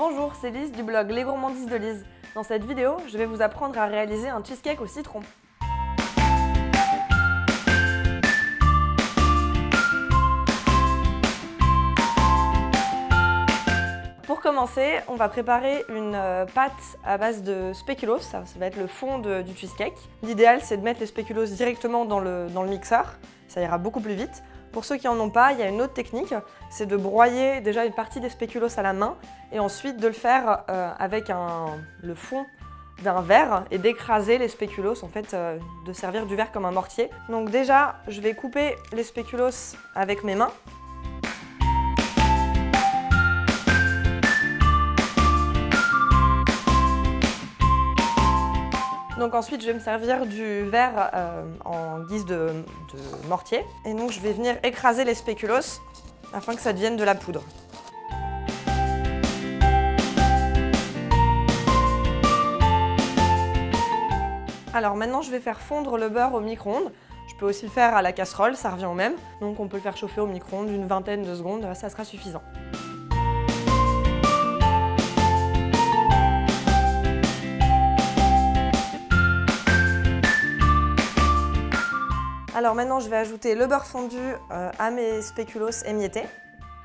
Bonjour, c'est Lise du blog Les Gourmandises de Lise. Dans cette vidéo, je vais vous apprendre à réaliser un cheesecake au citron. Pour commencer, on va préparer une pâte à base de spéculoos, ça va être le fond du cheesecake. L'idéal, c'est de mettre les spéculoos directement dans le mixeur, ça ira beaucoup plus vite. Pour ceux qui n'en ont pas, il y a une autre technique, c'est de broyer déjà une partie des spéculoos à la main et ensuite de le faire avec le fond d'un verre et d'écraser les spéculoos, en fait, de servir du verre comme un mortier. Donc déjà, je vais couper les spéculoos avec mes mains. Donc ensuite, je vais me servir du verre en guise de mortier. Et donc, je vais venir écraser les spéculoos afin que ça devienne de la poudre. Alors maintenant, je vais faire fondre le beurre au micro-ondes. Je peux aussi le faire à la casserole, ça revient au même. Donc on peut le faire chauffer au micro-ondes une vingtaine de secondes, ça sera suffisant. Alors maintenant, je vais ajouter le beurre fondu à mes spéculoos émiettés.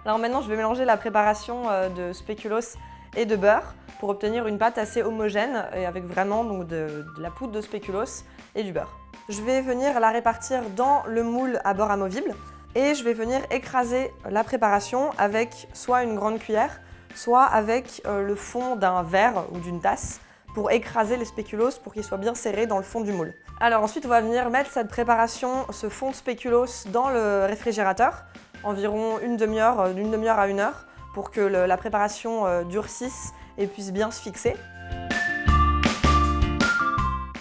Alors maintenant, je vais mélanger la préparation de spéculoos et de beurre pour obtenir une pâte assez homogène et avec vraiment donc, de la poudre de spéculoos et du beurre. Je vais venir la répartir dans le moule à beurre amovible et je vais venir écraser la préparation avec soit une grande cuillère, soit avec le fond d'un verre ou d'une tasse pour écraser les spéculoos pour qu'ils soient bien serrés dans le fond du moule. Alors ensuite, on va venir mettre cette préparation, ce fond de spéculoos dans le réfrigérateur, environ d'une demi-heure à une heure, pour que la préparation durcisse et puisse bien se fixer.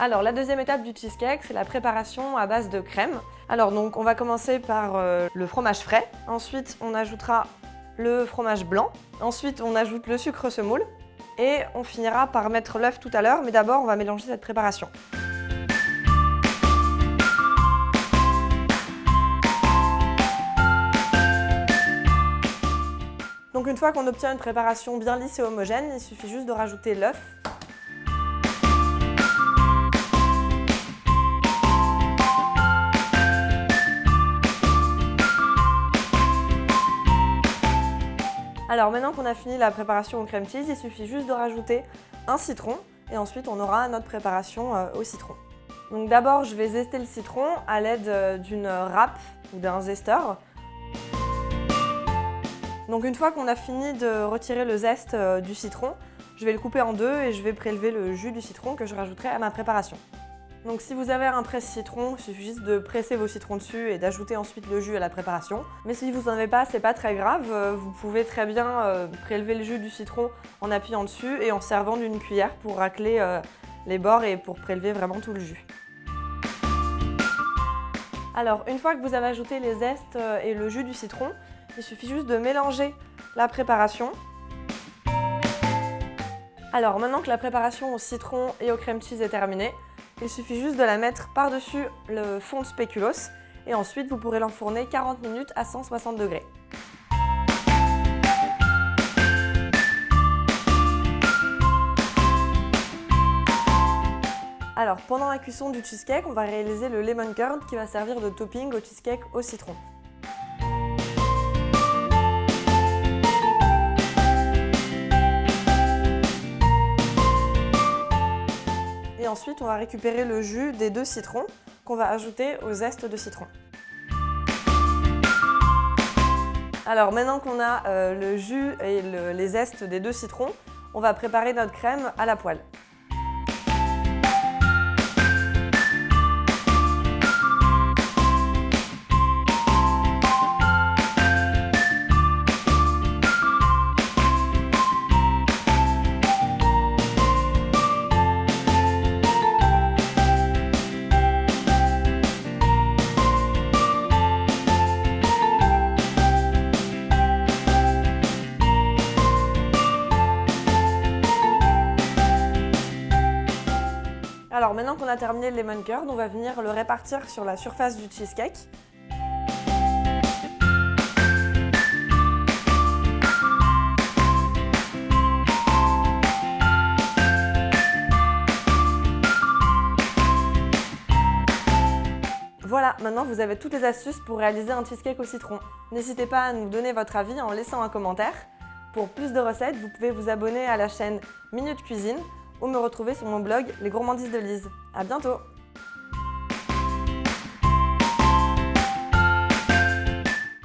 Alors la deuxième étape du cheesecake, c'est la préparation à base de crème. Alors donc on va commencer par le fromage frais, ensuite on ajoutera le fromage blanc, ensuite on ajoute le sucre semoule et on finira par mettre l'œuf tout à l'heure, mais d'abord on va mélanger cette préparation. Donc une fois qu'on obtient une préparation bien lisse et homogène, il suffit juste de rajouter l'œuf. Alors maintenant qu'on a fini la préparation au crème cheese, il suffit juste de rajouter un citron et ensuite on aura notre préparation au citron. Donc d'abord je vais zester le citron à l'aide d'une râpe ou d'un zesteur. Donc une fois qu'on a fini de retirer le zeste du citron, je vais le couper en deux et je vais prélever le jus du citron que je rajouterai à ma préparation. Donc si vous avez un presse-citron, il suffit juste de presser vos citrons dessus et d'ajouter ensuite le jus à la préparation. Mais si vous n'en avez pas, c'est pas très grave, vous pouvez très bien prélever le jus du citron en appuyant dessus et en servant d'une cuillère pour racler les bords et pour prélever vraiment tout le jus. Alors une fois que vous avez ajouté les zestes et le jus du citron, il suffit juste de mélanger la préparation. Alors maintenant que la préparation au citron et au crème cheese est terminée, il suffit juste de la mettre par-dessus le fond de spéculoos et ensuite vous pourrez l'enfourner 40 minutes à 160 degrés. Alors pendant la cuisson du cheesecake, on va réaliser le lemon curd qui va servir de topping au cheesecake au citron. Et ensuite, on va récupérer le jus des deux citrons qu'on va ajouter au zeste de citron. Alors maintenant qu'on a le jus et les zestes des deux citrons, on va préparer notre crème à la poêle. Alors maintenant qu'on a terminé le lemon curd, on va venir le répartir sur la surface du cheesecake. Voilà, maintenant vous avez toutes les astuces pour réaliser un cheesecake au citron. N'hésitez pas à nous donner votre avis en laissant un commentaire. Pour plus de recettes, vous pouvez vous abonner à la chaîne Minute Cuisine ou me retrouver sur mon blog Les Gourmandises de Lise. À bientôt!